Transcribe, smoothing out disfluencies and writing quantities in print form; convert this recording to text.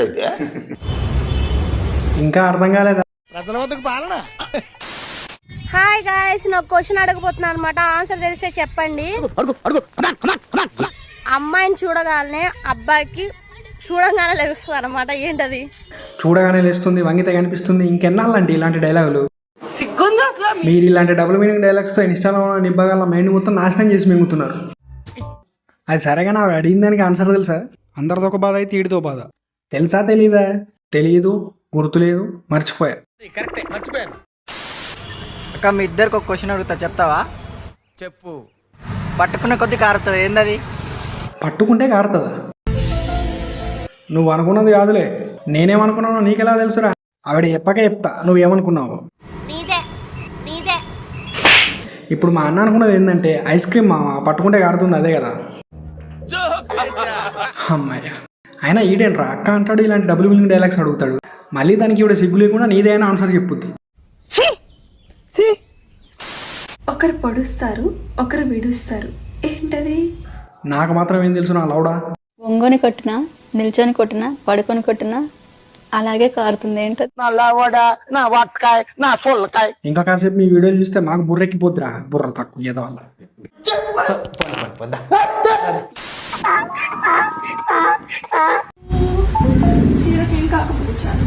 ఏంట్రా ఇది? ఇంకా అర్థం కాలేదా? ప్రజల వద్దకు పాలన. హాయ్ గాయ్స్, నాకు క్వశ్చన్ అడగబోతున్నా అనమాట. ఆన్సర్ తెలిస్తే చెప్పండి. అమ్మాయిని చూడగానే అబ్బాయికి చూడగానే లేస్తుంది అనమాట. ఏంటది? చూడగానే లేస్తుంది, వంగితే కనిపిస్తుంది. ఇంకెన్నాళ్ళండి ఇలాంటి డైలాగులు? మీరు ఇలాంటి డబుల్ మీనింగ్ డైలాగ్స్తో ఇన్స్టాలో నిబ్బగల మైండ్ మొత్తం నాశనం చేసి మింగుతున్నారు. అది సరేగానే ఆవిడ అడిగిన దానికి ఆన్సర్ తెలుసా? అందరితో ఒక బాధ అయితే ఈడితో బాధ. తెలుసా తెలీదా? తెలియదు, గుర్తులేదు, మర్చిపోయా. కరెక్టే, మర్చిపోయాను. అక్క మీ ఇద్దరికి ఒక క్వశ్చన్ అడుగుతా, చెప్తావా? చెప్పు. పట్టుకున్న కొద్ది కారుతుంది, ఏందది? పట్టుకుంటే కారుతుందా? నువ్వు అనుకున్నది కాదులే. నేనేమనుకున్నానో నీకెలా తెలుసురా? ఆవిడ చెప్పకే చెప్తా నువ్వేమనుకున్నావు. ఇప్పుడు మా అన్న అనుకున్నది ఏంటంటే ఐస్ క్రీమ్ మామ, పట్టుకుంటే కారుతుంది, అదే కదా. అమ్మాయ్య, అయినా ఈడేంట్రా అక్క అంటాడు, ఇలాంటి డబుల్ మీనింగ్ డైలాగ్స్ అడుగుతాడు. మళ్ళీ దానికి ఇవిడ సిగ్గు లేకుండా నీదైనా ఆన్సర్ చెప్పుద్ది. ఒకరు పొడుస్తారు, ఒకరు విడుస్తారు, ఏంటది? నాకు మాత్రం ఏం తెలుసు నా లౌడా. వంగొని కొట్టినా, నిల్చొని కొట్టినా, పడుకొని కొట్టినా అలాగే కారుతుంది. ఏంటది? నా లవడ, నా వట్కాయ్, నా సొల్లకాయ్. ఇంకా కాసేపు మీ వీడియోలు చూస్తే మాకు బుర్రెక్కిపోద్దిరా. బుర్ర తక్కువ ఏదో వల్ల. చీరకి ఏం కాకపోతే చాలు.